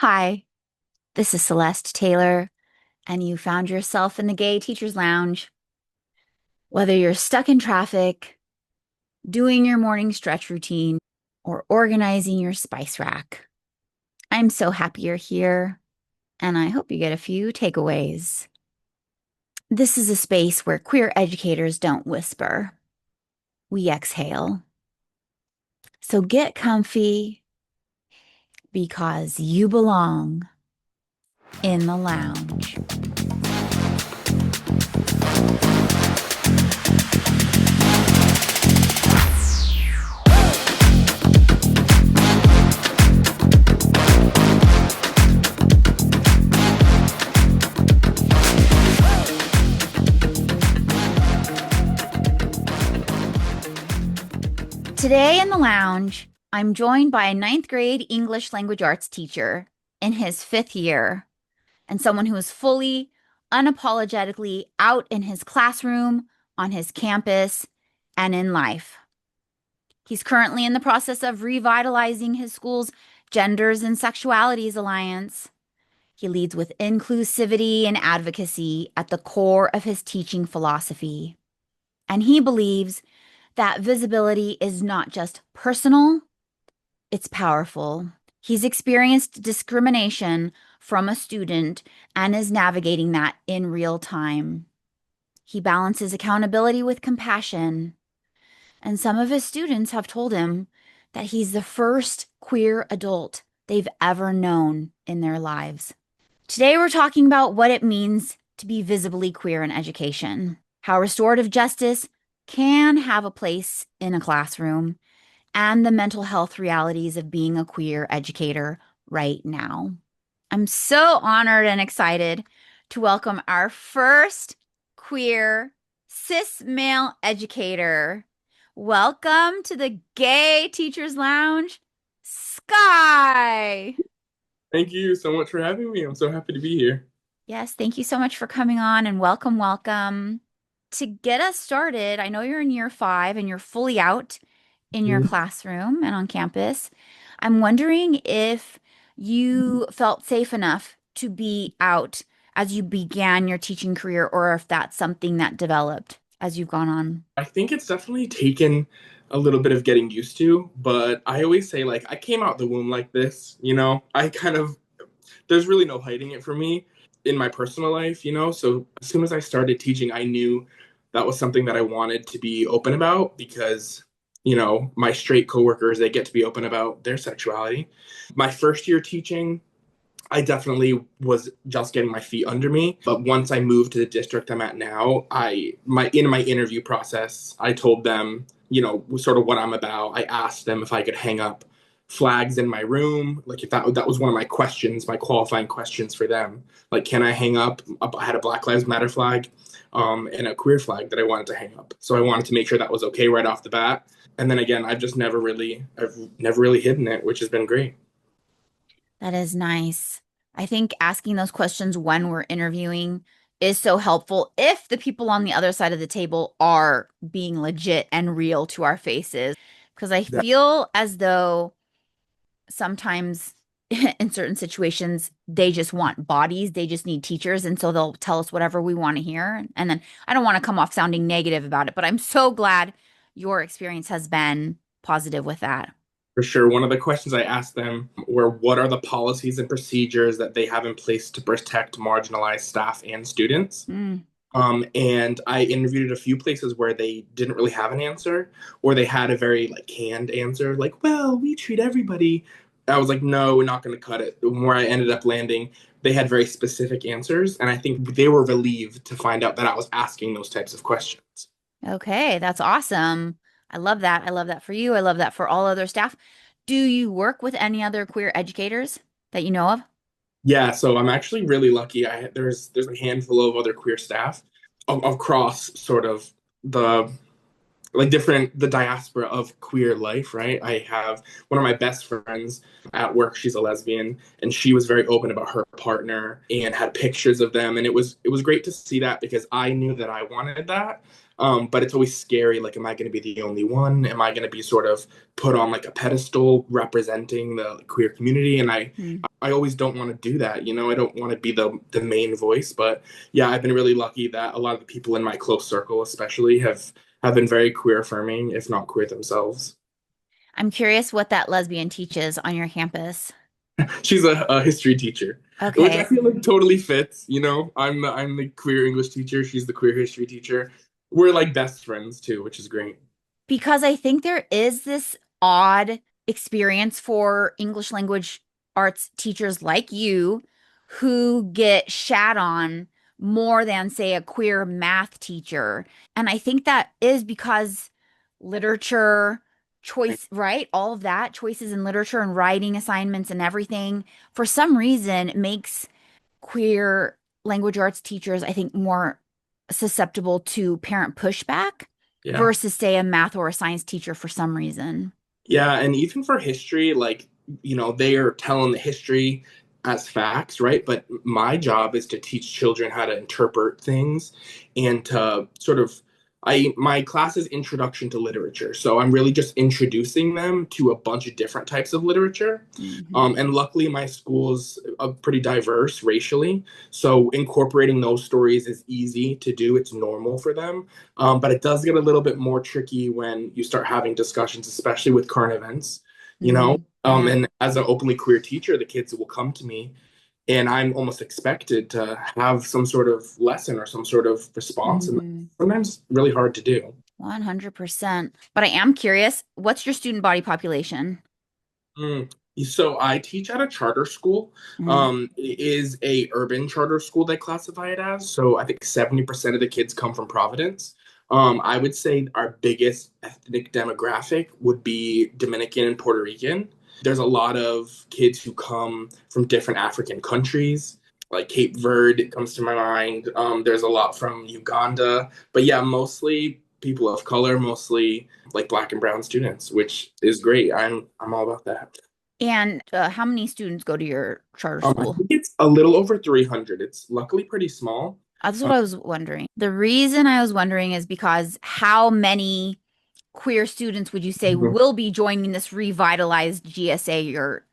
Hi, this is Celeste Taylor, and you found yourself in the Gay Teachers Lounge. Whether you're stuck in traffic, doing your morning stretch routine, or organizing your spice rack, I'm so happy you're here, and I hope you get a few takeaways. This is a space where queer educators don't whisper, we exhale. So get comfy because you belong in the lounge. Today in the lounge, I'm joined by a ninth grade English language arts teacher in his fifth year and someone who is fully, unapologetically out in his classroom, on his campus, and in life. He's currently in the process of revitalizing his school's Genders and Sexualities Alliance. He leads with inclusivity and advocacy at the core of his teaching philosophy. And he believes that visibility is not just personal, it's powerful. He's experienced discrimination from a student and is navigating that in real time. He balances accountability with compassion, and some of his students have told him that he's the first queer adult they've ever known in their lives. Today, we're talking about what it means to be visibly queer in education, how restorative justice can have a place in a classroom, and the mental health realities of being a queer educator right now. I'm so honored and excited to welcome our first queer cis male educator. Welcome to the Gay Teachers Lounge, Sky. Thank you so much for having me. I'm so happy to be here. Yes, thank you so much for coming on and welcome, welcome. To get us started, I know you're in year 5 and you're fully out in your Mhm. classroom and on campus. I'm wondering if you felt safe enough to be out as you began your teaching career, or if that's something that developed as you've gone on. I think it's definitely taken a little bit of getting used to, but I always say, like, I came out the womb like this, there's really no hiding it for me in my personal life, So as soon as I started teaching, I knew that was something that I wanted to be open about because, my straight coworkers, they get to be open about their sexuality. My first year teaching, I definitely was just getting my feet under me. But once I moved to the district I'm at now, in my interview process, I told them, sort of what I'm about. I asked them if I could hang up flags in my room, like if that was one of my questions, my qualifying questions for them. Like, can I hang up? I had a Black Lives Matter flag, and a queer flag that I wanted to hang up. So I wanted to make sure that was okay right off the bat. And then again, I've never really hidden it, which has been great. That is nice. I think asking those questions when we're interviewing is so helpful if the people on the other side of the table are being legit and real to our faces. Because I feel as though sometimes in certain situations, they just want bodies, they just need teachers. And so they'll tell us whatever we want to hear. And then I don't want to come off sounding negative about it, but I'm so glad your experience has been positive with that. For sure. One of the questions I asked them were what are the policies and procedures that they have in place to protect marginalized staff and students? Mm. And I interviewed at a few places where they didn't really have an answer, or they had a very like canned answer, like, well, we treat everybody. I was like, no, we're not going to cut it. Where I ended up landing, they had very specific answers. And I think they were relieved to find out that I was asking those types of questions. Okay, that's awesome. I love that. I love that for you. I love that for all other staff. Do you work with any other queer educators that you know of? Yeah, so I'm actually really lucky. There's a handful of other queer staff across sort of the like different the diaspora of queer life, right? I have one of my best friends at work, she's a lesbian, and she was very open about her partner and had pictures of them, and it was great to see that because I knew that I wanted that. But it's always scary, like, am I going to be the only one? Am I going to be sort of put on like a pedestal representing the queer community? And Mm. I always don't want to do that. I don't want to be the main voice. But yeah, I've been really lucky that a lot of the people in my close circle, especially, have been very queer affirming, if not queer themselves. I'm curious what that lesbian teaches on your campus. She's a history teacher, which I Okay. feel like totally fits. I'm the queer English teacher. She's the queer history teacher. We're like best friends too, which is great. Because I think there is this odd experience for English language arts teachers like you who get shat on more than, say, a queer math teacher. And I think that is because literature, choice, right? All of that, choices in literature and writing assignments and everything, for some reason, makes queer language arts teachers, I think, more susceptible to parent pushback Yeah. versus, say, a math or a science teacher for some reason. Yeah, and even for history, like, they are telling the history as facts, right? But my job is to teach children how to interpret things and to sort of my class is Introduction to Literature. So I'm really just introducing them to a bunch of different types of literature. Hmm. And luckily my school's pretty diverse racially. So incorporating those stories is easy to do. It's normal for them. But it does get a little bit more tricky when you start having discussions, especially with current events, you know? Yeah. And as an openly queer teacher, the kids will come to me and I'm almost expected to have some sort of lesson or some sort of response. And Hmm. sometimes really hard to do. 100%. But I am curious, what's your student body population? Mm. So I teach at a charter school. Mhm. It is a urban charter school they classify it as. So I think 70% of the kids come from Providence. I would say our biggest ethnic demographic would be Dominican and Puerto Rican. There's a lot of kids who come from different African countries, like Cape Verde comes to my mind. There's a lot from Uganda, but yeah, mostly people of color, mostly like black and brown students, which is great. I'm all about that. And how many students go to your charter I school? think it's a little over 300. It's luckily pretty small. That's what Um, I was wondering. The reason I was wondering is because how many queer students would you say will be joining this revitalized GSA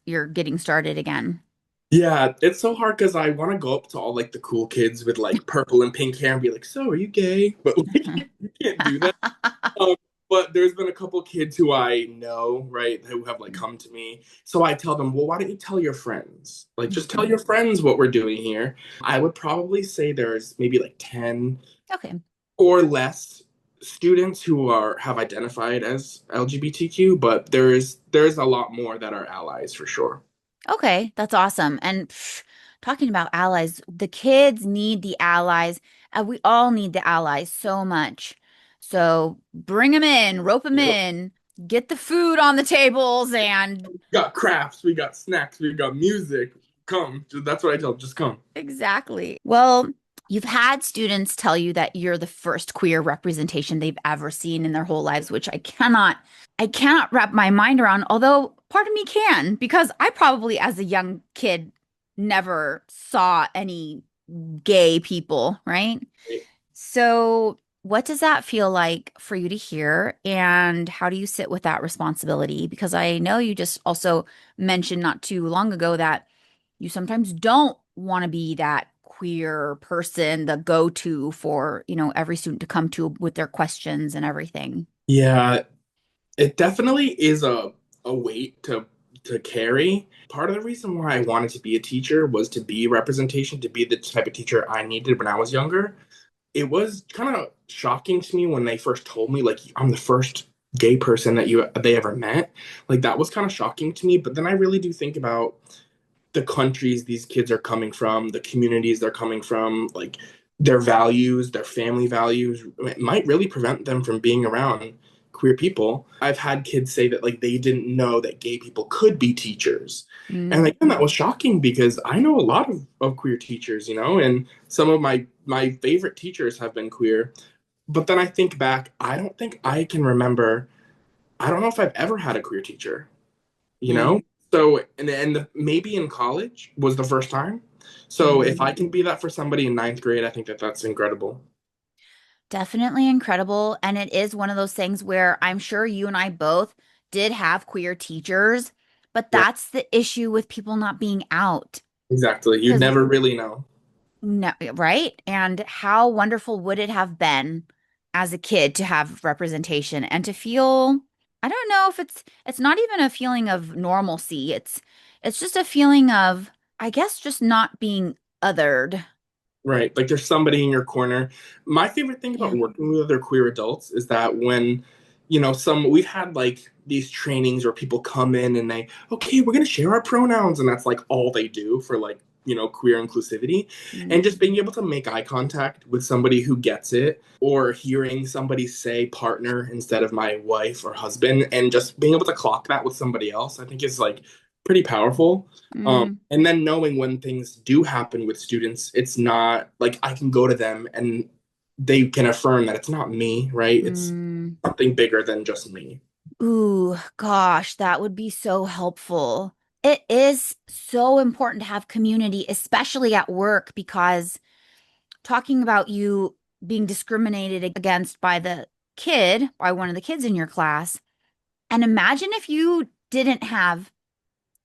you're getting started again? yeah, it's so hard because I want to go up to all like the cool kids with like purple and pink hair and be like, "So, are you gay?" But like, you can't do that. Um, but there's been a couple kids who I know, right, who have like come to me. So I tell them, well, why don't you tell your friends? Like, just tell Mhm. your friends what we're doing here. I would probably say there's maybe like 10 Okay. or less students who have identified as LGBTQ, but there's a lot more that are allies for sure. Okay, that's awesome. And talking about allies, the kids need the allies. We all need the allies so much. So bring them in, rope them Yep. in, get the food on the tables, and We got crafts, we got snacks, we got music. Come. That's what I tell them. Just come. exactly. Well, you've had students tell you that you're the first queer representation they've ever seen in their whole lives, which I cannot wrap my mind around, although part of me can, because I probably as a young kid never saw any gay people, right? So, what does that feel like for you to hear, and how do you sit with that responsibility? Because I know you just also mentioned not too long ago that you sometimes don't want to be that queer person, the go-to for, every student to come to with their questions and everything. Yeah, it definitely is a weight to carry. Part of the reason why I wanted to be a teacher was to be representation, to be the type of teacher I needed when I was younger. It was kind of shocking to me when they first told me like I'm the first gay person that they ever met. Like that was kind of shocking to me, but then I really do think about the countries these kids are coming from, the communities they're coming from, like their values, their family values, it might really prevent them from being around queer people. I've had kids say that like they didn't know that gay people could be teachers. And Mm. again, that was shocking because I know a lot of queer teachers, and some of my favorite teachers have been queer. But then I think back, I don't think I can remember. I don't know if I've ever had a queer teacher, you Hmm. know? So, and maybe in college was the first time. So if Hmm. I can be that for somebody in ninth grade, I think that that's incredible. Definitely incredible. And it is one of those things where I'm sure you and I both did have queer teachers, but Yeah, that's the issue with people not being out. exactly. You'd Because, never really know. no, right? And how wonderful would it have been as a kid to have representation and to feel, I don't know if it's not even a feeling of normalcy. It's just a feeling of, I guess, just not being othered. Right. Like there's somebody in your corner. My favorite thing about Yeah. working with other queer adults is that when, we've had like these trainings where people come in and okay, we're going to share our pronouns. And that's like all they do for like, queer inclusivity. And Mm, just being able to make eye contact with somebody who gets it, or hearing somebody say partner instead of my wife or husband, and just being able to clock that with somebody else, I think is like pretty powerful. mm, And then knowing when things do happen with students, it's not like I can go to them and they can affirm that it's not me, right? It's mm. something bigger than just me. Ooh, gosh, that would be so helpful. It is so important to have community, especially at work, because talking about you being discriminated against by by one of the kids in your class, and imagine if you didn't have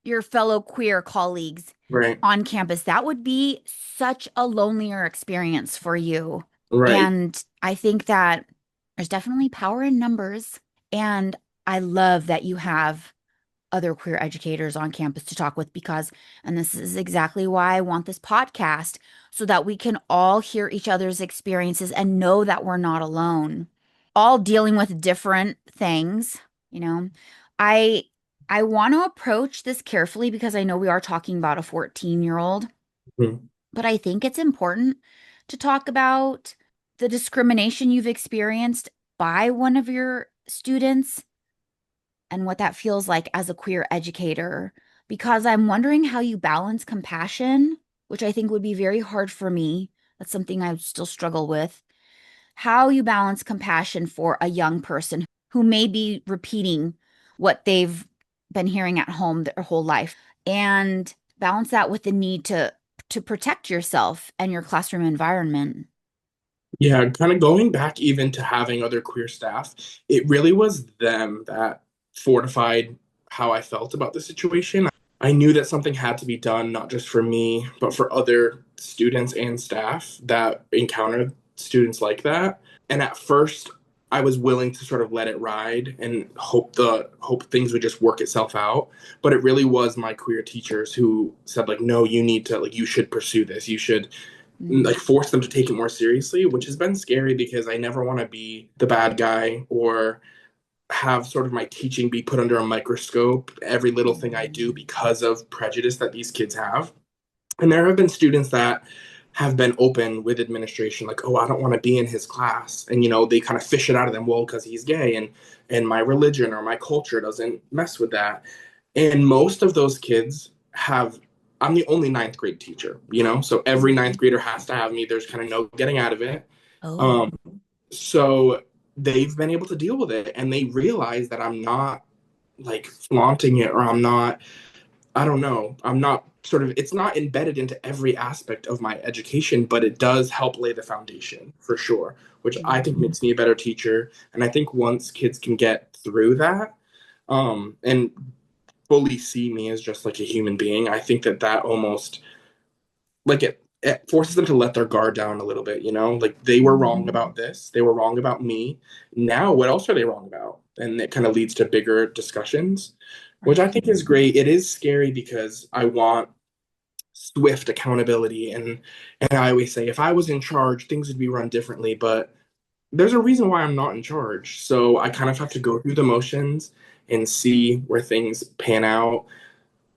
your fellow queer colleagues Right. on campus. That would be such a lonelier experience for you. Right. And I think that there's definitely power in numbers. And I love that you have other queer educators on campus to talk with and this is exactly why I want this podcast, so that we can all hear each other's experiences and know that we're not alone, all dealing with different things, you know. I I want to approach this carefully because I know we are talking about a 14-year-old, Mhm. but I think it's important to talk about the discrimination you've experienced by one of your students and what that feels like as a queer educator, because I'm wondering how you balance compassion, which I think would be very hard for me. That's something I would still struggle with. How you balance compassion for a young person who may be repeating what they've been hearing at home their whole life, and balance that with the need to protect yourself and your classroom environment. Yeah, kind of going back even to having other queer staff, it really was them that fortified how I felt about the situation. I knew that something had to be done, not just for me, but for other students and staff that encountered students like that. And at first, I was willing to sort of let it ride and hope things would just work itself out. But it really was my queer teachers who said like, no, you need to like you should pursue this. You should like Mm, force them to take it more seriously, which has been scary because I never want to be the bad guy or have sort of my teaching be put under a microscope, every little thing I do mm, because of prejudice that these kids have. And there have been students that have been open with administration, like, oh, I don't want to be in his class. And, they kind of fish it out of them, well, because he's gay and my religion or my culture doesn't mess with that. And most of those kids I'm the only ninth grade teacher, so every ninth mm. grader has to have me. There's kind of no getting out of it. Oh. Um, so they've been able to deal with it and they realize that I'm not like flaunting it or I don't know, I'm not sort of, it's not embedded into every aspect of my education, but it does help lay the foundation for sure, which I think Mm, makes me a better teacher. And I think once kids can get through that, and fully see me as just like a human being, I think that that almost like it forces them to let their guard down a little bit, like they were wrong mm. about this, they were wrong about me. Now, what else are they wrong about? And it kind of leads to bigger discussions, which I Right. think is great. It is scary because I want swift accountability and I always say if I was in charge, things would be run differently, but there's a reason why I'm not in charge. So I kind of have to go through the motions and see where things pan out.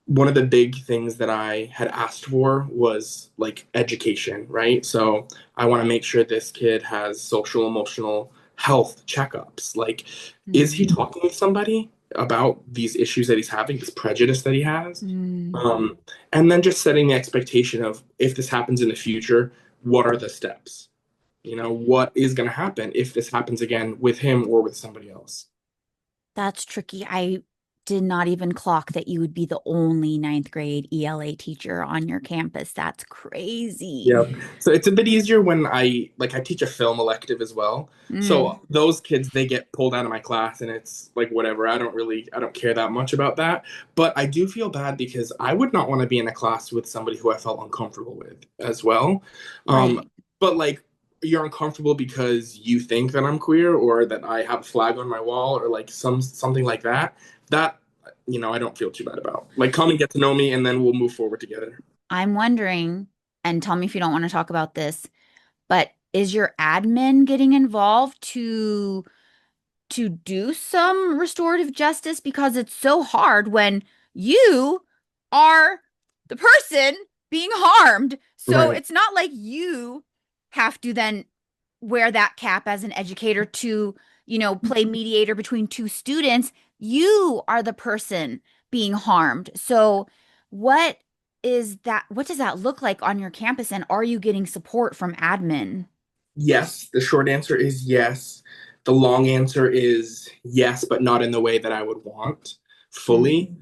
One of the big things that I had asked for was like education, right? So I want to make sure this kid has social emotional health checkups. Like, is he Mm, talking with somebody about these issues that he's having, this prejudice that he has? mm, Um, and then just setting the expectation of if this happens in the future, what are the steps? What is going to happen if this happens again with him or with somebody else? That's tricky. I did not even clock that you would be the only ninth grade ELA teacher on your campus. That's crazy. Yeah. So it's a bit easier when I teach a film elective as well. Mm, So those kids they get pulled out of my class and it's like whatever. I don't care that much about that. But I do feel bad because I would not want to be in a class with somebody who I felt uncomfortable with as well. Um, right. but like you're uncomfortable because you think that I'm queer or that I have a flag on my wall or like something like that. That I don't feel too bad about. Like come and get to know me and then we'll move forward together. I'm wondering, and tell me if you don't want to talk about this, but is your admin getting involved to do some restorative justice because it's so hard when you are the person being harmed. So Right. it's not like you have to then wear that cap as an educator to, play mediator between two students. You are the person being harmed. So what what does that look like on your campus, and are you getting support from admin? Yes, the short answer is yes. The long answer is yes, but not in the way that I would want Mm, fully.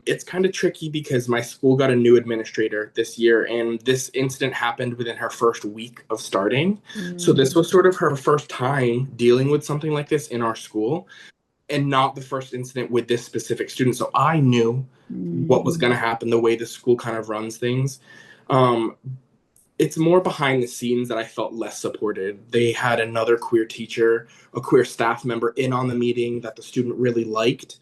It's kind of tricky because my school got a new administrator this year, and this incident happened within her first week of starting. So mm, this was sort of her first time dealing with something like this in our school, and not the first incident with this specific student. So I knew what mm. was going to happen, the way the school kind of runs things. Um, it's more behind the scenes that I felt less supported. They had another queer teacher, a queer staff member in on the meeting that the student really liked.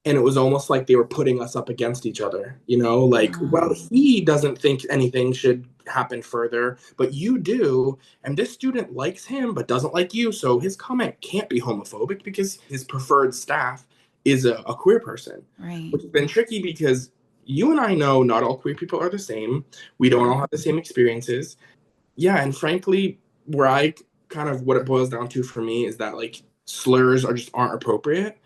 And it was almost like they were putting us up against each other, like, well, Um, he doesn't think anything should happen further, but you do. And this student likes him, but doesn't like you. So his comment can't be homophobic because his preferred staff is a queer person, right. which has been tricky because you and I know not all queer people are the same. We don't all have the same experiences. Yeah, and frankly, where I kind of what it boils down to for me is that like slurs are just aren't appropriate.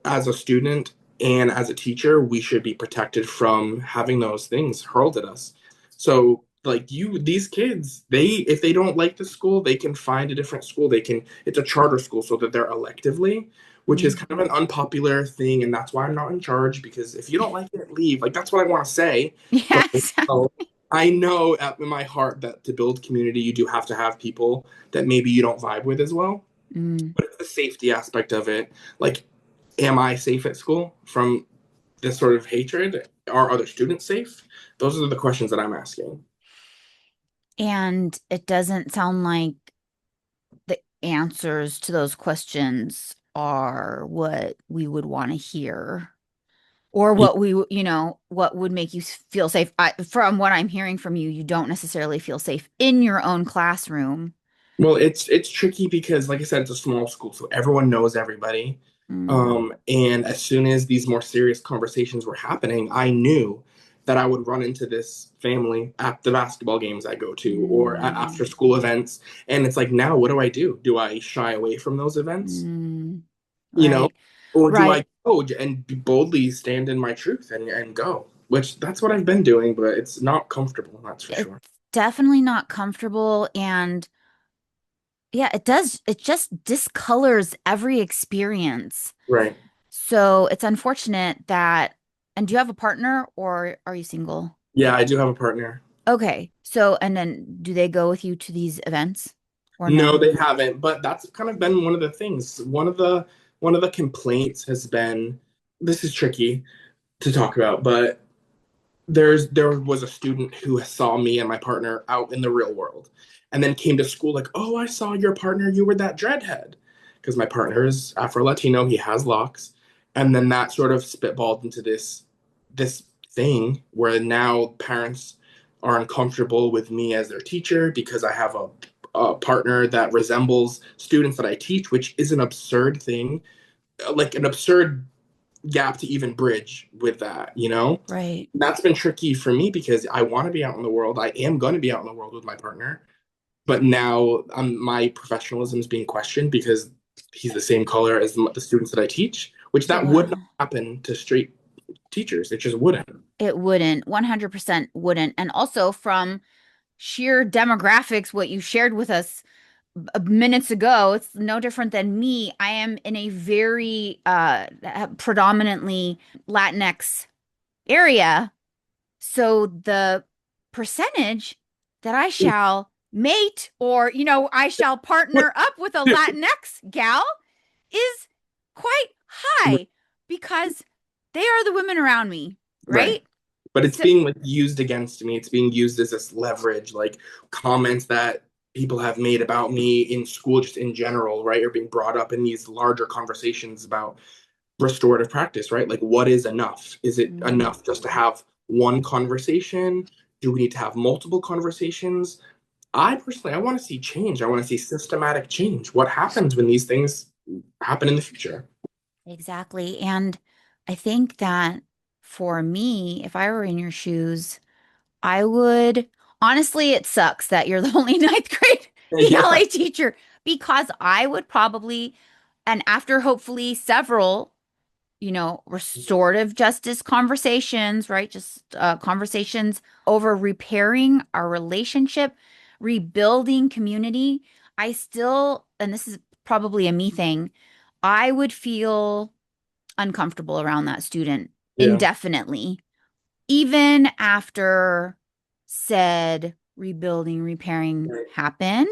As a student and as a teacher, we should be protected from having those things hurled at us. So like these kids, they if they don't like the school, they can find a different school. It's a charter school so that they're electively, which is Mm. kind of an unpopular thing, and that's why I'm not in charge because if you don't like it, leave. Like that's what I want to say. But Yes. I know in my heart that to build community, you do have to have people that maybe you don't vibe with as well. Mm. But it's the safety aspect of it. Like, am I safe at school from this sort of hatred? Are other students safe? Those are the questions that I'm asking. And it doesn't sound like the answers to those questions are what we would want to hear, or Yeah. what would make you feel safe. From what I'm hearing from you, you don't necessarily feel safe in your own classroom. Well, it's tricky because, like I said, it's a small school, so everyone knows everybody. Mm. And as soon as these more serious conversations were happening, I knew that I would run into this family at the basketball games I go to or at after Mm. school events. And it's like, now what do I do? Do I shy away from those events? Mm. You know, Right. or do Right. I go and boldly stand in my truth and go? Which that's what I've been doing, but it's not comfortable, that's for It's sure. definitely not comfortable, and yeah, it just discolors every experience. Right. So it's unfortunate that, and do you have a partner or are you single? Yeah, I do have a partner. Okay. So, and then do they go with you to these events or No, no? they haven't, but that's kind of been one of the things. One of the complaints has been this is tricky to talk about, but there was a student who saw me and my partner out in the real world and then came to school like, oh, I saw your partner, you were that dreadhead, because my partner is Afro-Latino, he has locks. And then that sort of spitballed into this thing where now parents are uncomfortable with me as their teacher because I have a partner that resembles students that I teach, which is an absurd thing, like an absurd gap to even bridge with that. Right. That's been tricky for me because I want to be out in the world. I am going to be out in the world with my partner, but now my professionalism is being questioned because he's the same color as the students that I teach, which that would not Wow. happen to straight teachers. It just wouldn't. It wouldn't, 100% wouldn't. And also from sheer demographics, what you shared with us, minutes ago, it's no different than me. I am in a very predominantly Latinx area. So the percentage that I shall mate or, I shall partner up with a Latinx gal is quite high because they are the women around me, Right. right? But it's So, being like used against me. It's being used as this leverage, like comments that people have made about me in school, just in general, right? Are being brought up in these larger conversations about restorative practice, right? Like, what is enough? Is it mm, enough just to have one conversation? Do we need to have multiple conversations? I personally, I want to see change. I want to see systematic change. What happens when these things happen in the future? exactly. And I think that for me, if I were in your shoes, I would honestly, it sucks that you're the only ninth grade Yeah, ELA teacher because I would probably, and after hopefully several, restorative justice conversations, right? Just conversations over repairing our relationship, rebuilding community. I still, and this is probably a me thing, I would feel uncomfortable around that student yeah, indefinitely even after said rebuilding, repairing right. happened,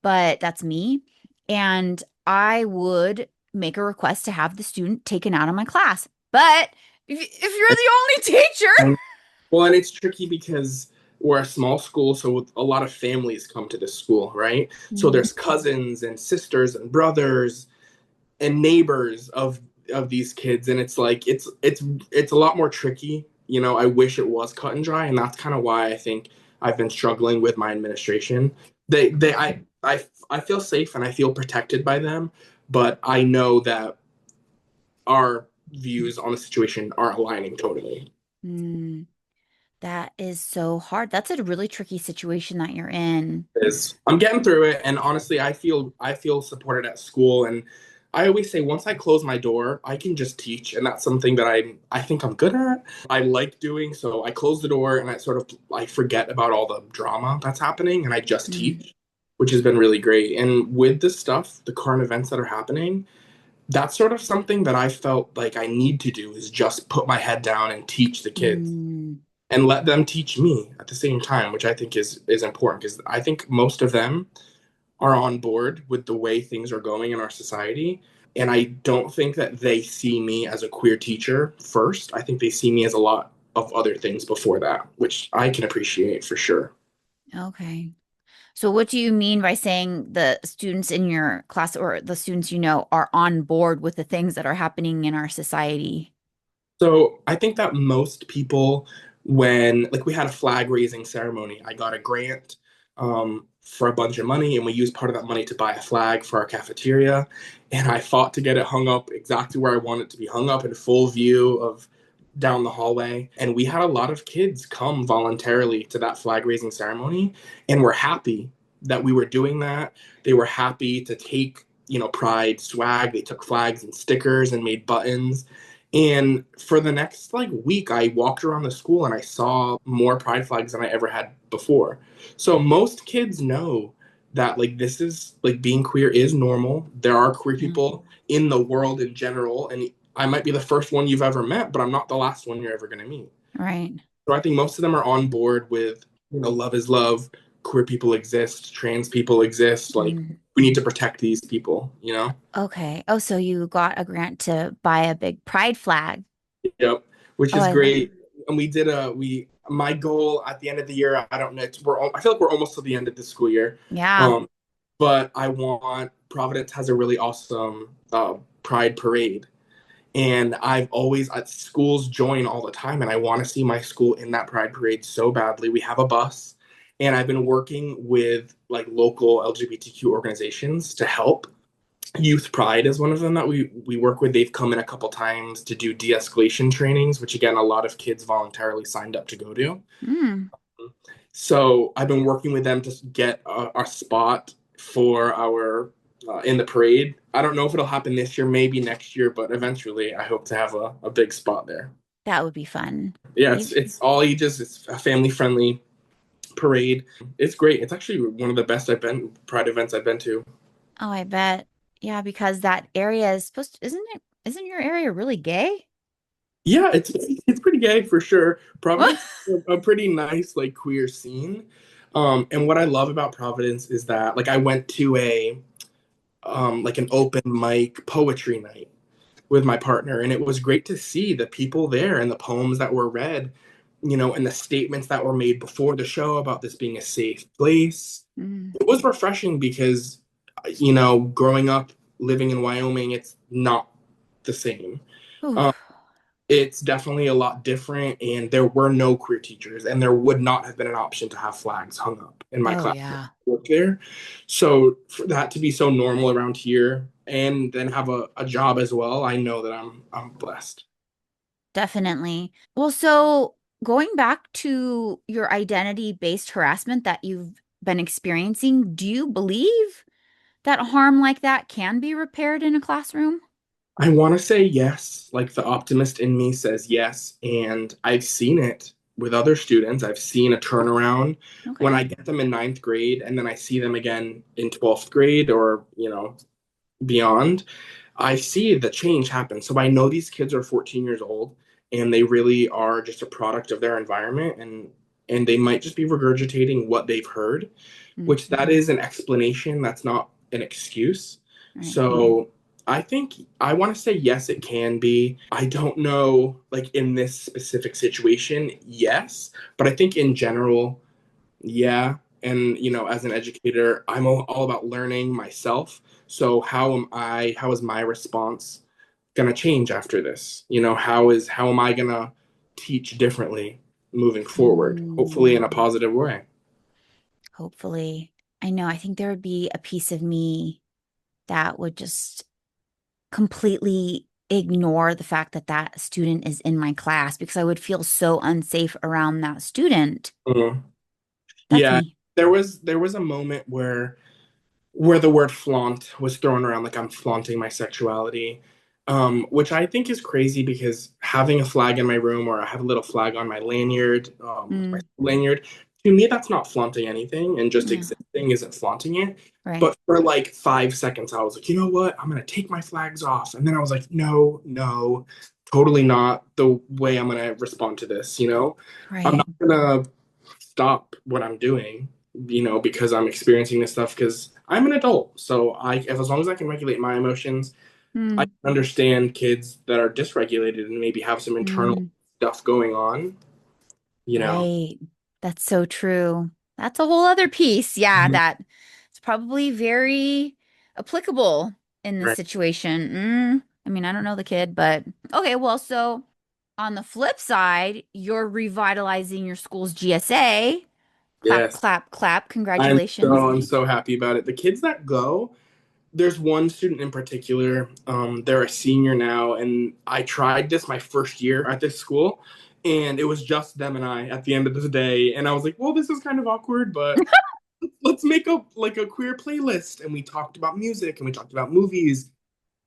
but that's me. And I would make a request to have the student taken out of my class. But if you're the only teacher, Well, and it's tricky because we're a small school, so a lot of families come to this school, right? So mm, there's cousins and sisters and brothers and neighbors of these kids, and it's like it's a lot more tricky. I wish it was cut and dry, and that's kind of why I think I've been struggling with my administration. I feel safe and I feel protected by them, but I know that our views on the situation aren't aligning totally. mm, that is so hard. That's a really tricky situation that you're in. Is I'm getting through it, and honestly, I feel supported at school, and I always say once I close my door, I can just teach, and that's something that I think I'm good at. I like doing, so I close the door and I forget about all the drama that's happening, and I just Mm, teach, which has been really great. And with this stuff, the current events that are happening, that's sort of something that I felt like I need to do is just put my head down and teach the kids mm, and let them teach me at the same time, which I think is important because I think most of them are on board with the way things are going in our society. And I don't think that they see me as a queer teacher first. I think they see me as a lot of other things before that, which I can appreciate for sure. okay. So what do you mean by saying the students in your class or the students are on board with the things that are happening in our society? So I think that most people, when like we had a flag raising ceremony, I got a grant for a bunch of money, and we used part of that money to buy a flag for our cafeteria. And I fought to get it hung up exactly where I want it to be hung up in full view of down the hallway. And we had a lot of kids come voluntarily to that flag raising ceremony, and were happy that we were doing that. They were happy to take, pride swag. They took flags and stickers and made buttons, and for the next like week, I walked around the school and I saw more pride flags than I ever had before. So most kids know that like this is like being queer is normal. There are queer Mm, people in the world in general, and I might be the first one you've ever met, but I'm not the last one you're ever going to meet. right. So I think most of them are on board with, love is love, queer people exist, trans people exist, like Mm, we need to protect these people. okay. Oh, so you got a grant to buy a big pride flag. Yep, which Oh, is I love. great. And we did a we my goal at the end of the year. I don't know. I feel like we're almost to the end of the school year. Yeah. Um, but I want Providence has a really awesome Pride parade, and I've always at schools join all the time, and I want to see my school in that Pride parade so badly. We have a bus, and I've been working with like local LGBTQ organizations to help. Youth Pride is one of them that we work with. They've come in a couple times to do de-escalation trainings, which again a lot of kids voluntarily signed up to go to. Mm, So I've been working with them to get a spot for our in the parade. I don't know if it'll happen this year, maybe next year, but eventually I hope to have a big spot there. that would be fun. Yeah, Maybe. it's all ages. It's a family friendly parade. It's great. It's actually one of the best Pride events I've been to. Oh, I bet. Yeah, because that area is supposed to, isn't your area really gay? Yeah, it's pretty gay for sure. Providence is a pretty nice like queer scene. And what I love about Providence is that like I went to a like an open mic poetry night with my partner, and it was great to see the people there and the poems that were read, and the statements that were made before the show about this being a safe place. Mm. It was refreshing because, growing up living in Wyoming, it's not the same. Um, Oof. it's definitely a lot different, and there were no queer teachers, and there would not have been an option to have flags hung up in my Oh, class yeah, work there. So for that to be so normal around here, and then have a job as well, I know that I'm blessed. definitely. Well, so going back to your identity-based harassment that you've been experiencing, do you believe that harm like that can be repaired in a classroom? I want to say yes, like the optimist in me says yes, and I've seen it with other students. I've seen a turnaround when Okay. I get them in ninth grade, and then I see them again in 12th grade or beyond. I see the change happen. So I know these kids are 14 years old, and they really are just a product of their environment, and they might just be regurgitating what they've heard, Mm, which that is an explanation. That's not an excuse. right. So I think I want to say yes, it can be. I don't know, like in this specific situation, yes, but I think in general, yeah. And, as an educator, I'm all about learning myself. So how is my response going to change after this? How am I going to teach differently moving forward, hopefully in a Mm, positive way? hopefully. I know. I think there would be a piece of me that would just completely ignore the fact that that student is in my class because I would feel so unsafe around that student. Mhm. That's Yeah, me. there was a moment where the word flaunt was thrown around, like I'm flaunting my sexuality, which I think is crazy because having a flag in my room or I have a little flag on my lanyard, my Mm, lanyard, to me, that's not flaunting anything, and just yeah, existing isn't flaunting it. right. But for like 5 seconds, I was like, you know what? I'm gonna take my flags off. And then I was like, no, no, totally not the way I'm gonna respond to this, I'm Right. not gonna stop what I'm doing, because I'm experiencing this stuff because I'm an adult. So as long as I can regulate my emotions, I Mm, can understand kids that are dysregulated and maybe have some internal mm, stuff going on, you know. right. That's so true. That's a whole other piece. Yeah, Mhm. that it's probably very applicable in this Right. situation. I mean, I don't know the kid, but okay, well, so on the flip side, you're revitalizing your school's GSA. Clap, Yes. clap, clap. I'm Congratulations. so I'm so happy about it. The kids that go, there's one student in particular. They're a senior now, and I tried this my first year at this school, and it was just them and I at the end of the day. And I was like, well, this is kind of awkward, but let's make a queer playlist. And we talked about music and we talked about movies.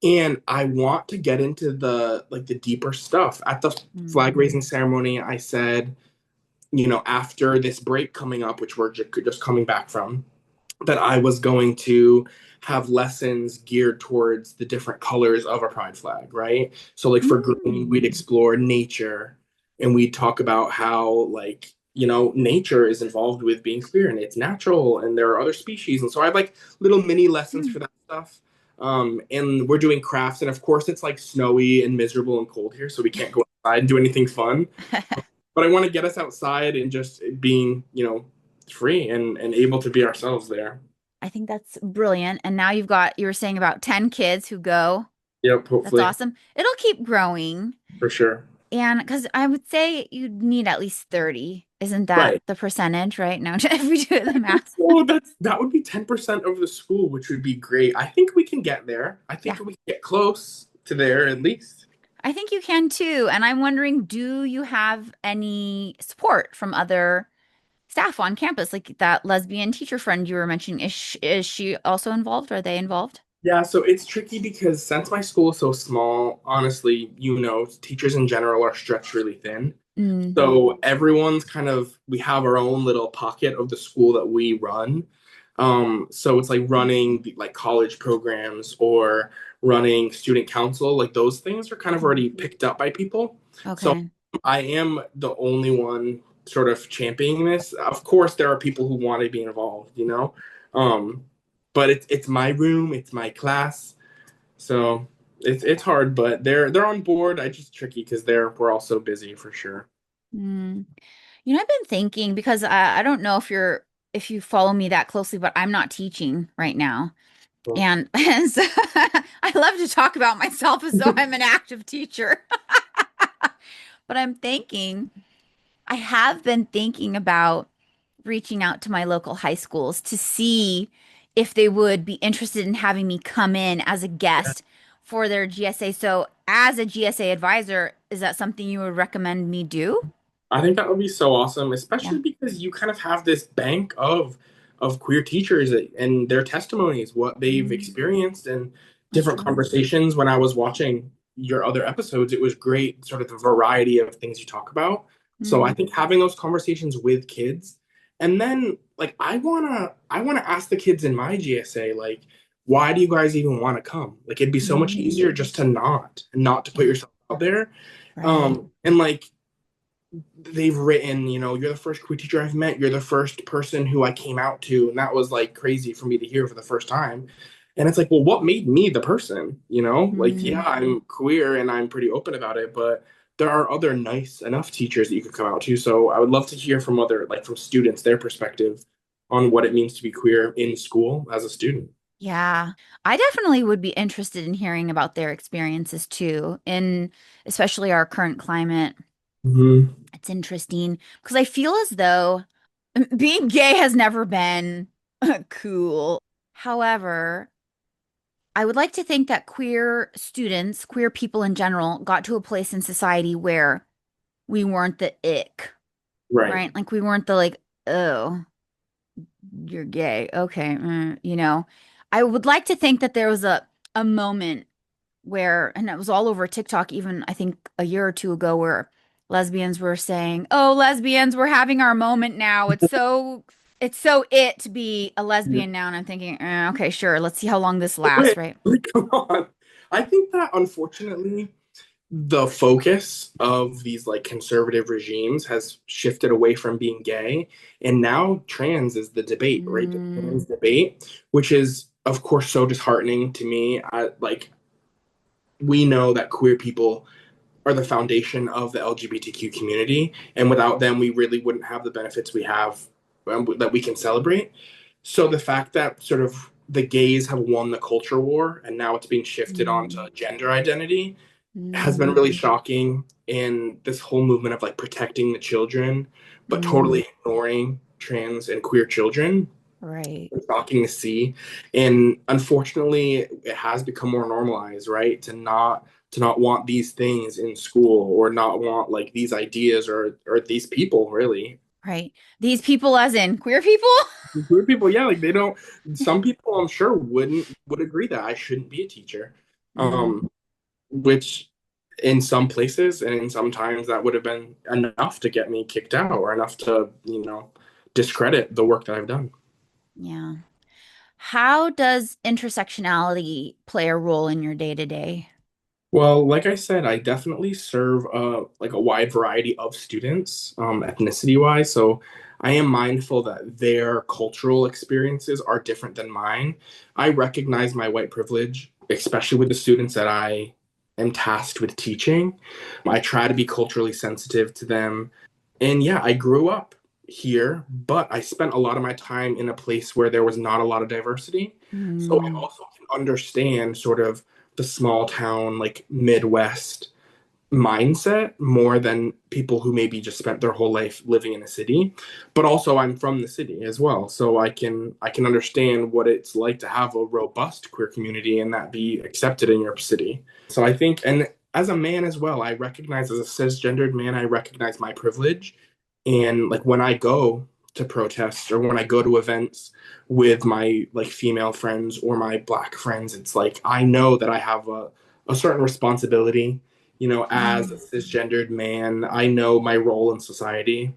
And I want to get into the deeper stuff. At the flag Mm, raising ceremony, I said, after this break coming up, which we're just coming back from, that I was going to have lessons geared towards the different colors of a pride flag, right? So like for green, mm, we'd explore nature and we'd talk about how like, nature is involved with being queer and it's natural and there are other species. And so I have like little mini lessons mm. for that stuff. And we're doing crafts and of course it's like snowy and miserable and cold here, so we can't go outside and do anything fun. But I want to get us outside and just being, free and able to be ourselves there. I think that's brilliant. And now you were saying about 10 kids who go. Yep, That's hopefully, awesome. It'll keep growing. for sure. And because I would say you'd need at least 30. Isn't that Right. the percentage, right? No, if we do the math. Well, that would be 10% of the school, which would be great. I think we can get there. I Yeah, think we can get close to there at least. I think you can too. And I'm wondering, do you have any support from other staff on campus? Like that lesbian teacher friend you were mentioning, is she also involved? Are they involved? Yeah, so it's tricky because since my school is so small, honestly, teachers in general are stretched really thin. Mm, So everyone's kind of, we have our own little pocket of the school that we run. So it's like running like college programs or running student council, like those things are kind of already picked up by people. So okay. I am the only one sort of championing this. Of course, there are people who want to be involved, you know? Um, but it's my room, it's my class. So it's hard, but they're on board. I just tricky because we're all so busy for sure. Mm. I've been thinking because I don't know if you follow me that closely, but I'm not teaching right now. Well, And, so I love to talk about myself as though I'm an active teacher. But I have been thinking about reaching out to my local high schools to see if they would be interested in having me come in as a guest for their GSA. So, as a GSA advisor, is that something you would recommend me do? I think that would be so awesome, Yeah, especially because you kind of have this bank of queer teachers and their testimonies, what they've mm, experienced, and that's different true. conversations. When I was watching your other episodes, it was great, sort of the variety of things you talk about. So I Mm, think having those conversations with kids, and then like I wanna ask the kids in my GSA, like, why do you guys even want to come? Like it'd be so much mm, easier just to not to put yeah, yourself out there. right. And like they've written, you're the first queer teacher I've met. You're the first person who I came out to. And that was like crazy for me to hear for the first time. And it's like, well, what made me the person? Like, yeah, Mm, I'm queer and I'm pretty open about it, but there are other nice enough teachers that you could come out to. So I would love to hear from like from students, their perspective on what it means to be queer in school as a student. yeah, I definitely would be interested in hearing about their experiences too, in especially our current climate. Hmm. It's interesting because I feel as though being gay has never been cool. However, I would like to think that queer students, queer people in general, got to a place in society where we weren't the ick, Right. right? Like we weren't the like, oh, you're gay. Okay. I would like to think that there was a moment where, and it was all over TikTok, even I think a year or two ago, where lesbians were saying, "Oh, lesbians, we're having our moment now. It's so it to be a lesbian now." And I'm thinking, okay, sure, let's see how long this lasts, Wait, right? come on. I think that unfortunately the focus of these like conservative regimes has shifted away from being gay, and now trans is the debate, right? The trans Mm, debate, which is of course so disheartening to me. Like we know that queer people are the foundation of the LGBTQ community, and without them we really wouldn't have the benefits we have, that we can celebrate. So the fact that sort of the gays have won the culture war and now it's being shifted onto mm, gender identity has been mm, really shocking. And this whole movement of like protecting the children, but mm, totally ignoring trans and queer children, right, it's shocking to see. And unfortunately, it has become more normalized, right? To not want these things in school or not want like these ideas or these people really. right. These people, as in queer people? Queer people, yeah, like they don't. Some people, I'm sure, would agree that I shouldn't be a teacher. Mm, Um, which in some places and in some times that would have been enough to get me kicked out or enough to, discredit the work that I've done. yeah. How does intersectionality play a role in your day to day? Well, like I said, I definitely serve like a wide variety of students, ethnicity wise. So I am mindful that their cultural experiences are different than mine. I recognize my white privilege, especially with the students that I am tasked with teaching. I try to be culturally sensitive to them. And yeah, I grew up here, but I spent a lot of my time in a place where there was not a lot of diversity. So I Mm, also can understand sort of the small town, like Midwest mindset more than people who maybe just spent their whole life living in a city. But also I'm from the city as well. So I can understand what it's like to have a robust queer community and that be accepted in your city. So I think, and as a man as well, I recognize as a cisgendered man, I recognize my privilege. And like when I go to protests or when I go to events with my like female friends or my black friends, it's like I know that I have a certain responsibility as a Mm. cisgendered man, I know my role in society.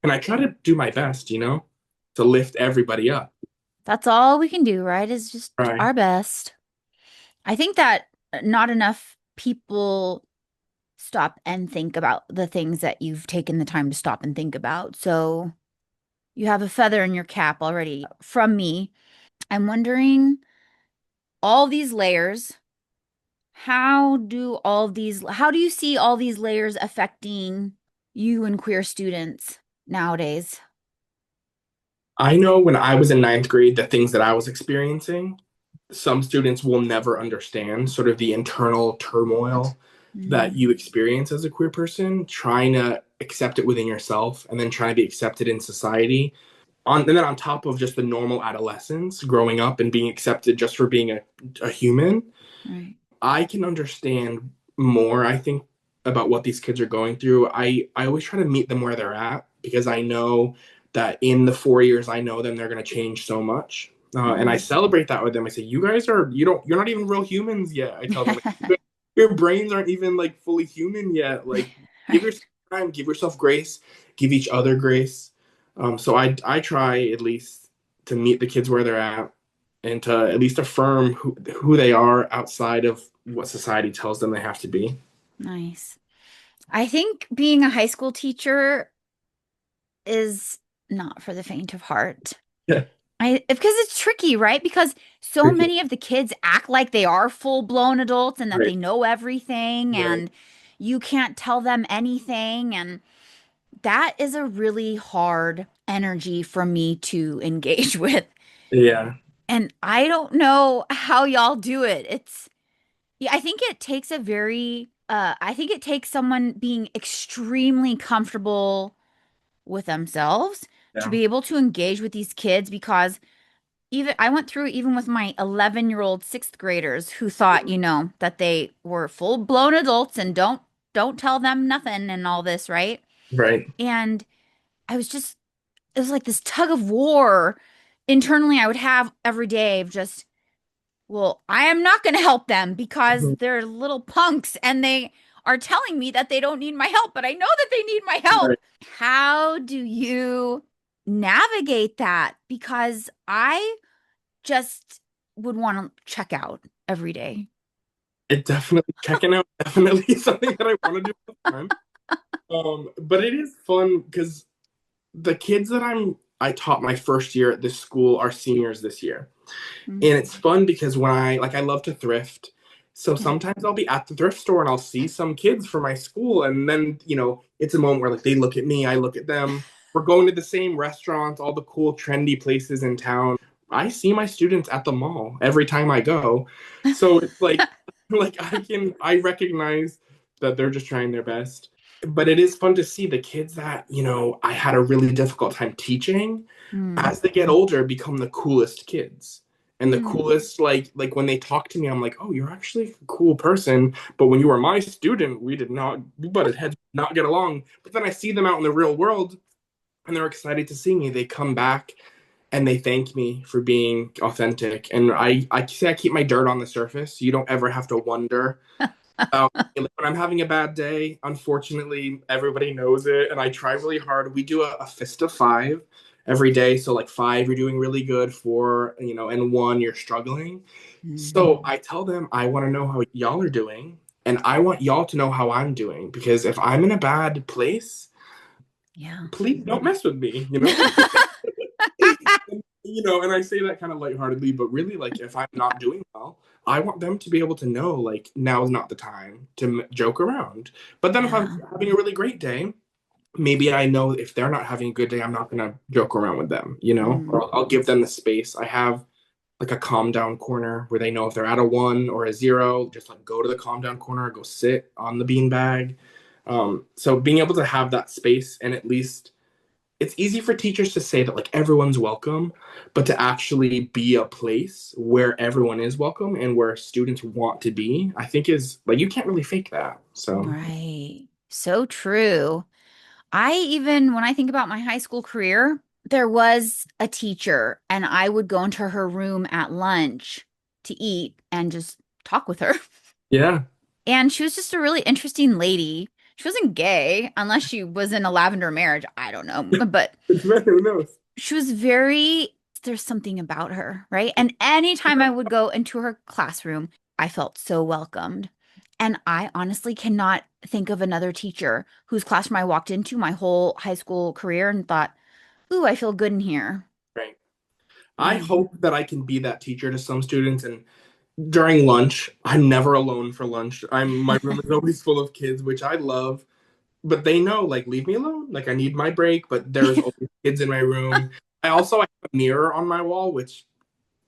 And I try to do my best, to lift everybody up. That's all we can do, right? Is just Right. our best. I think that not enough people stop and think about the things that you've taken the time to stop and think about. So you have a feather in your cap already from me. I'm wondering all these layers, how do you see all these layers affecting you and queer students nowadays? I know when I was in ninth grade, the things that I was experiencing, some students will never understand sort of the internal turmoil that Mm, you experience as a queer person, trying to accept it within yourself and then trying to be accepted in society. And then on top of just the normal adolescence, growing up and being accepted just for being a human, right. I can understand more, I think, about what these kids are going through. I always try to meet them where they're at because I know that in the 4 years I know them, they're going to change so much. And I Mm. celebrate that with them. I say, you guys you're not even real humans yet. I tell them, your brains aren't even like fully human yet. Like, give Right. yourself time, give yourself grace, give each other grace. So I try at least to meet the kids where they're at and to at least affirm who they are outside of what society tells them they have to be. Nice. I think being a high school teacher is not for the faint of heart. Yeah. Because it's tricky, right? Because so Tricky. many of the kids act like they are full-blown adults and that Right. they know everything Right. and you can't tell them anything. And that is a really hard energy for me to engage with. Yeah. And I don't know how y'all do it. Yeah, I think it takes I think it takes someone being extremely comfortable with themselves to Yeah. be able to engage with these kids because even I went through it even with my 11-year-old sixth graders who thought, that they were full-blown adults and don't tell them nothing and all this, right? Right. And I was just it was like this tug of war internally I would have every day of just, well, I am not going to help them because Mhm. they're little punks and they are telling me that they don't need my help, but I know that they need my Right. help. How do you navigate that? Because I just would want to check out every day. It definitely checking out definitely something that I want to do all the time. But it is fun because the kids that I taught my first year at this school are seniors this year. Mm, And it's fun because when I love to thrift. So yeah. sometimes I'll be at the thrift store and I'll see some kids from my school. And then, it's a moment where like they look at me, I look at them. We're going to the same restaurants, all the cool, trendy places in town. I see my students at the mall every time I go. So it's like, like I recognize that they're just trying their best. But it is fun to see the kids that, I had a really difficult time teaching Mm, as they get older become the coolest kids and the mm. coolest like when they talk to me I'm like, oh, you're actually a cool person, but when you were my student we butted heads, not get along. But then I see them out in the real world and they're excited to see me. They come back and they thank me for being authentic, and I say I keep my dirt on the surface. You don't ever have to wonder when I'm having a bad day. Unfortunately, everybody knows it, and I try really hard. We do a fist of five every day. So like five, you're doing really good. Four, and one, you're struggling. Mm. So I tell them I want to know how y'all are doing, and I want y'all to know how I'm doing because if I'm in a bad place, Yeah. please don't mess with me. And I say that kind of lightheartedly, but really, like, if I'm not doing well, I want them to be able to know, like, now is not the time to joke around. But then if I'm Yeah. having a really great day, maybe I know if they're not having a good day, I'm not going to joke around with them, Mm. or I'll give them the space. I have like a calm down corner where they know if they're at a one or a zero, just like go to the calm down corner, go sit on the beanbag. So being able to have that space and at least it's easy for teachers to say that like everyone's welcome, but to actually be a place where everyone is welcome and where students want to be, I think is like you can't really fake that. So Right. So true. When I think about my high school career, there was a teacher, and I would go into her room at lunch to eat and just talk with her. yeah, And she was just a really interesting lady. She wasn't gay unless she was in a lavender marriage. I don't know. But Who knows? she was very, there's something about her, right? And anytime I would go into her classroom, I felt so welcomed. And I honestly cannot think of another teacher whose classroom I walked into my whole high school career and thought, ooh, I feel good in here. Right. I Yeah. hope that I can be that teacher to some students. And during lunch, I'm never alone for lunch. My room is always full of kids, which I love. But they know, like, leave me alone. Like, I need my break. But there's always kids in my room. I have a mirror on my wall, which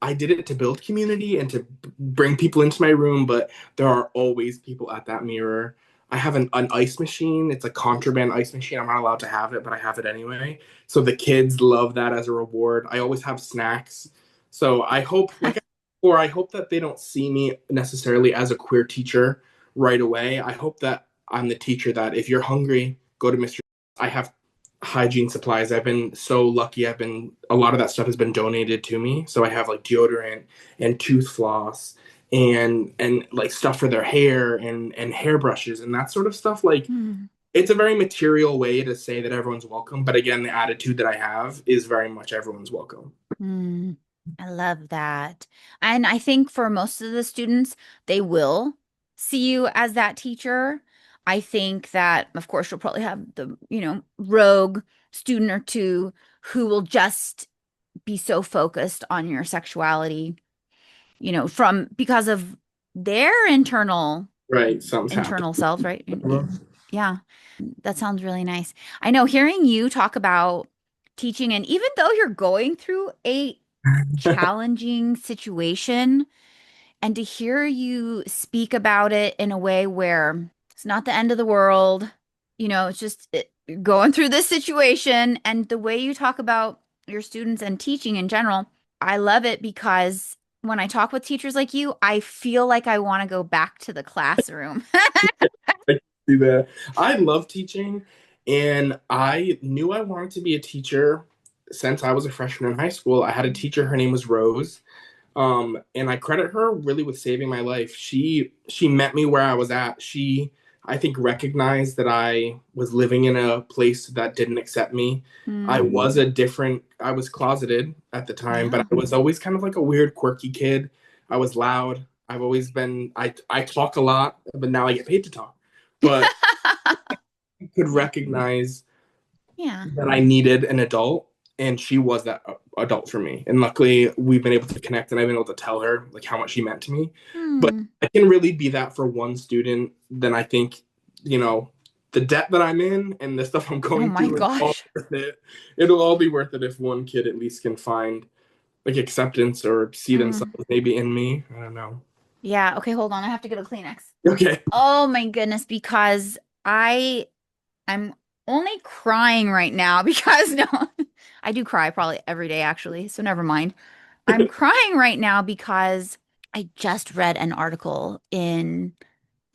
I did it to build community and to bring people into my room, but there are always people at that mirror. I have an ice machine. It's a contraband ice machine. I'm not allowed to have it, but I have it anyway. So the kids love that as a reward. I always have snacks. So I hope, or I hope that they don't see me necessarily as a queer teacher right away. I hope that I'm the teacher that if you're hungry, go to Mr. I have hygiene supplies. I've been so lucky. A lot of that stuff has been donated to me. So I have like deodorant and tooth floss and like stuff for their hair and hairbrushes and that sort of stuff. Like Hmm. it's a very material way to say that everyone's welcome. But again, the attitude that I have is very much everyone's welcome. Hmm. I love that. And I think for most of the students, they will see you as that teacher. I think that, of course, you'll probably have the, rogue student or two who will just be so focused on your sexuality, from because of their Right. Something's internal happened. selves, right? Yeah, that sounds really nice. I know hearing you talk about teaching, and even though you're going through a challenging situation, and to hear you speak about it in a way where it's not the end of the world, it's just you're going through this situation, and the way you talk about your students and teaching in general, I love it because when I talk with teachers like you, I feel like I want to go back to the classroom. I see that. I love teaching, and I knew I wanted to be a teacher since I was a freshman in high school. I had a teacher, her name was Rose. And I credit her really with saving my life. She met me where I was at. She, I think, recognized that I was living in a place that didn't accept me. Mm, I was closeted at the time, but yeah. I was always kind of like a weird, quirky kid. I was loud. I talk a lot, but now I get paid to talk. But I could recognize Yeah. that I needed an adult, and she was that adult for me. And luckily, we've been able to connect, and I've been able to tell her like how much she meant to me. But Hmm. I can really be that for one student. Then I think, you know, the debt that I'm in and the stuff I'm Oh going my through is all gosh. worth it. It'll all be worth it if one kid at least can find like acceptance or see themselves Mm. maybe in me. I don't know. Yeah. Okay, hold on. I have to get a Kleenex. Okay. Oh my goodness, because I'm only crying right now because no, I do cry probably every day actually, so never mind. I'm crying right now because I just read an article in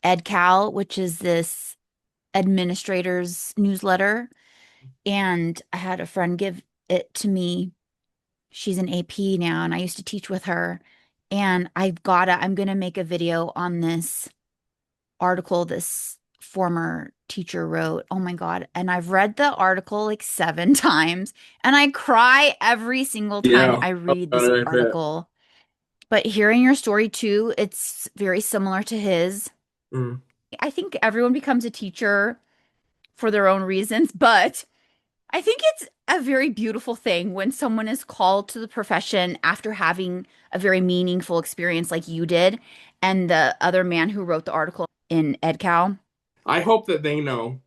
EdCal, which is this administrator's newsletter, and I had a friend give it to me. She's an AP now, and I used to teach with her. And I'm gonna make a video on this article this former teacher wrote. Oh my God. And I've read the article like 7 times, and I cry every single time Yeah. I read this I bet. article. But hearing your story too, it's very similar to his. Mm. I think everyone becomes a teacher for their own reasons, but I think it's a very beautiful thing when someone is called to the profession after having a very meaningful experience like you did, and the other man who wrote the article in EdCal. I hope that they know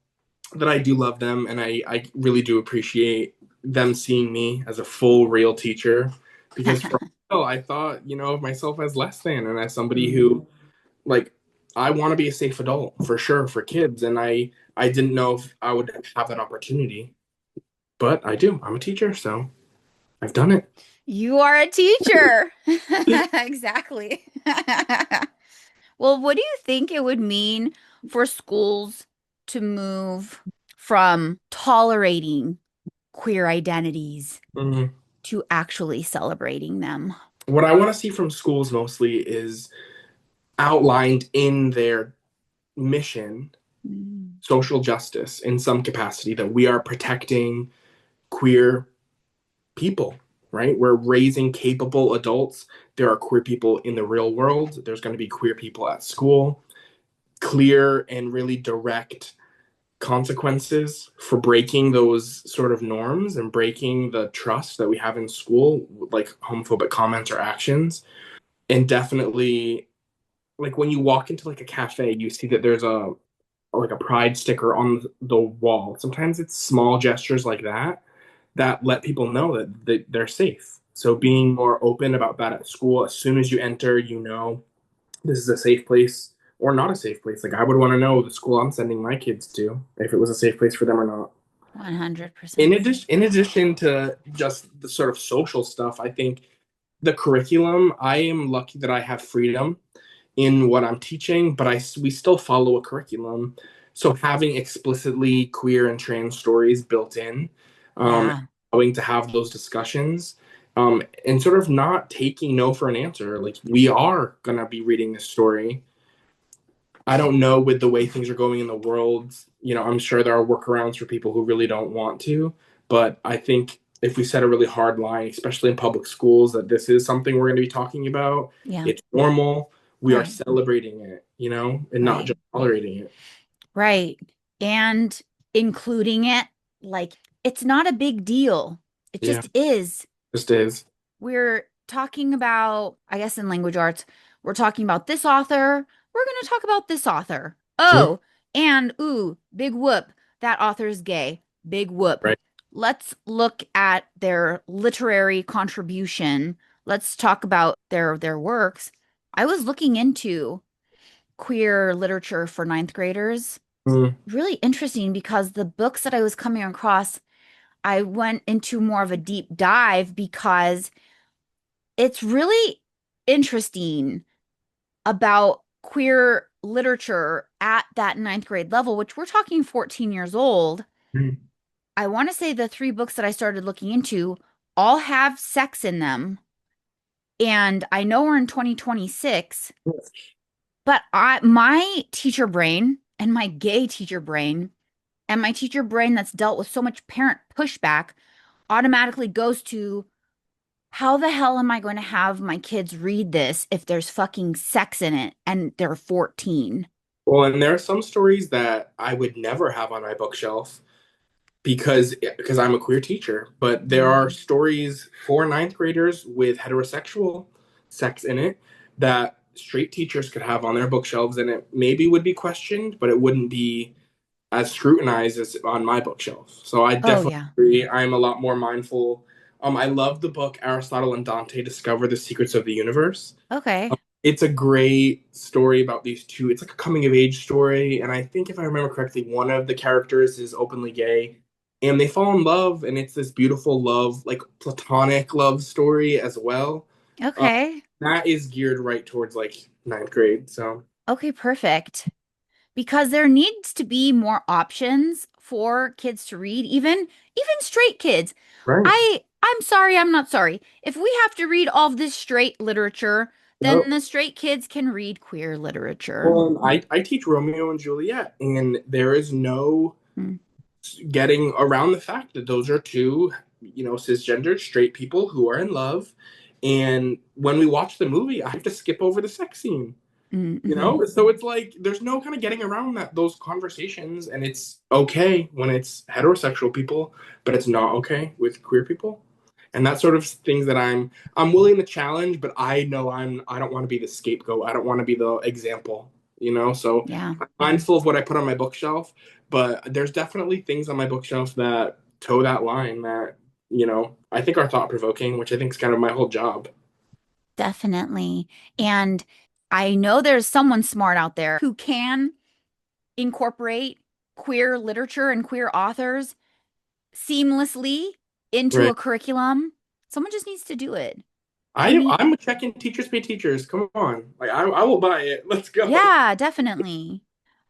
that I do love them, and I really do appreciate them seeing me as a full real teacher, because for a while I thought, of myself as less than and as somebody Mm. who like I want to be a safe adult for sure for kids, and I didn't know if I would have that opportunity, but I do. I'm a teacher, so I've done it. You are a teacher. Exactly. Well, what do you think it would mean for schools to move from tolerating queer identities Mhm. to actually celebrating them? What I want to see from schools mostly is outlined in their mission, Mm. social justice in some capacity, that we are protecting queer people, right? We're raising capable adults. There are queer people in the real world. There's going to be queer people at school. Clear and really direct consequences for breaking those sort of norms and breaking the trust that we have in school, like homophobic comments or actions. And definitely, like when you walk into like a cafe, you see that there's a like a pride sticker on the wall. Sometimes it's small gestures like that that let people know that they're safe. So being more open about that at school, as soon as you enter, you know this is a safe place or not a safe place. Like I would want to know the school I'm sending my kids to if it was a safe place for them or not. 100%. In addition to just the sort of social stuff, I think the curriculum, I am lucky that I have freedom in what I'm teaching, but we still follow a curriculum. So having explicitly queer and trans stories built in, Yeah. allowing to have those discussions, and sort of not taking no for an answer. Like we are gonna be reading this story. I don't know with the way things are going in the world. You know, I'm sure there are workarounds for people who really don't want to, but I think if we set a really hard line, especially in public schools, that this is something we're going to be talking about, Yeah. it's normal. We are Right. celebrating it, you know, and not Right. just tolerating it. Right. And including it, like, it's not a big deal. It Yeah, just is. just is. We're talking about, I guess in language arts, we're talking about this author. We're going to talk about this author. Yeah, Oh, and ooh, big whoop. That author's gay. Big whoop. right. Let's look at their literary contribution. Let's talk about their works. I was looking into queer literature for ninth graders. Mm, Really interesting because the books that I was coming across, I went into more of a deep dive because it's really interesting about queer literature at that ninth grade level, which we're talking 14 years old. mm. I want to say the three books that I started looking into all have sex in them. And I know we're in 2026, but my teacher brain and my gay teacher brain and my teacher brain that's dealt with so much parent pushback automatically goes to how the hell am I going to have my kids read this if there's fucking sex in it and they're 14? Well, and there are some stories that I would never have on my bookshelf because I'm a queer teacher. But there Mm. are stories for ninth graders with heterosexual sex in it that straight teachers could have on their bookshelves, and it maybe would be questioned, but it wouldn't be as scrutinized as on my bookshelf. So I Oh, definitely yeah. agree. I'm a lot more mindful. I love the book Aristotle and Dante Discover the Secrets of the Universe. Okay. It's a great story about these two. It's like a coming of age story, and I think if I remember correctly, one of the characters is openly gay, and they fall in love, and it's this beautiful love, like platonic love story as well. Uh, Okay. that is geared right towards like ninth grade. So Okay, perfect. Because there needs to be more options for kids to read, even straight kids. right. I'm sorry, I'm not sorry. If we have to read all of this straight literature, then Yep. the straight kids can read queer literature. Well, I teach Romeo and Juliet, and there is no Mm. getting around the fact that those are two, you know, cisgendered straight people who are in love. And when we watch the movie, I have to skip over the sex scene, you Mm-hmm. know? So it's like there's no kind of getting around that those conversations, and it's okay when it's heterosexual people, but it's not okay with queer people. And that sort of things that I'm willing to challenge, but I know I don't want to be the scapegoat. I don't want to be the example, you know? So Yeah, I'm mindful of what I put on my bookshelf, but there's definitely things on my bookshelf that toe that line that, you know, I think are thought provoking, which I think is kind of my whole job. definitely. And I know there's someone smart out there who can incorporate queer literature and queer authors seamlessly into Right. a curriculum. Someone just needs to do it. We I need, I'm a check-in teachers pay teachers. Come on. Like I will buy it. Let's go. yeah, definitely.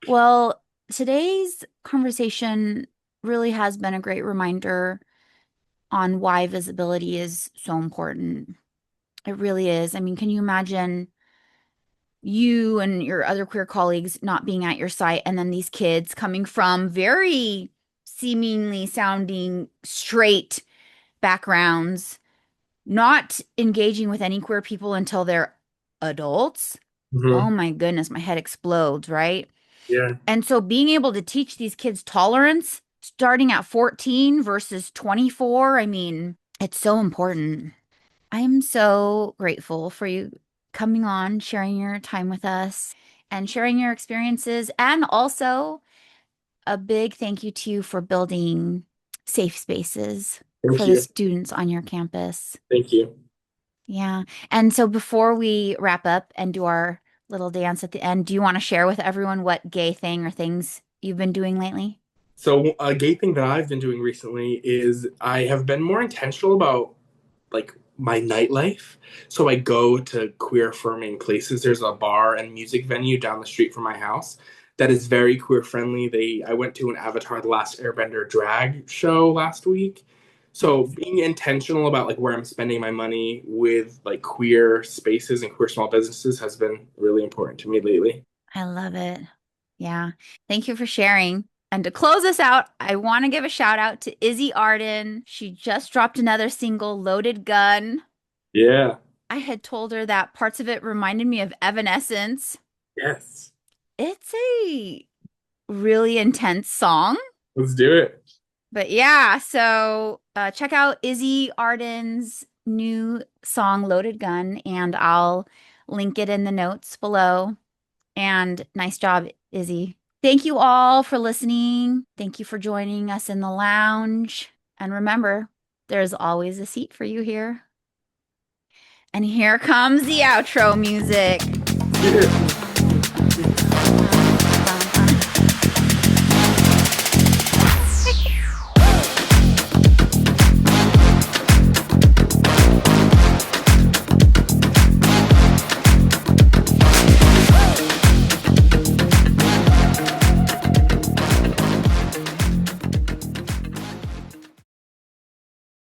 Well, today's conversation really has been a great reminder on why visibility is so important. It really is. I mean, can you imagine, you and your other queer colleagues not being at your site, and then these kids coming from very seemingly sounding straight backgrounds, not engaging with any queer people until they're adults. Oh Hmm. my goodness, my head explodes, right? Yeah. And so being able to teach these kids tolerance starting at 14 versus 24, I mean, it's so important. I'm so grateful for you coming on, sharing your time with us and sharing your experiences. And also a big thank you to you for building safe spaces Thank for the you. students on your campus. Thank you. Yeah. And so before we wrap up and do our little dance at the end, do you want to share with everyone what gay thing or things you've been doing lately? So a gay thing that I've been doing recently is I have been more intentional about like my nightlife. So I go to queer affirming places. There's a bar and music venue down the street from my house that is very queer friendly. I went to an Avatar The Last Airbender drag show last week. So being intentional about like where I'm spending my money with like queer spaces and queer small businesses has been really important to me lately. I love it. Yeah. Thank you for sharing. And to close us out, I want to give a shout out to Izzy Arden. She just dropped another single, Loaded Gun. Yeah. I had told her that parts of it reminded me of Evanescence. Yes. It's a really intense song. Let's do it. But yeah, so check out Izzy Arden's new song, Loaded Gun, and I'll link it in the notes below. And nice job, Izzy. Thank you all for listening. Thank you for joining us in the lounge. And remember, there's always a seat for you here. And here comes the outro music. Yeah.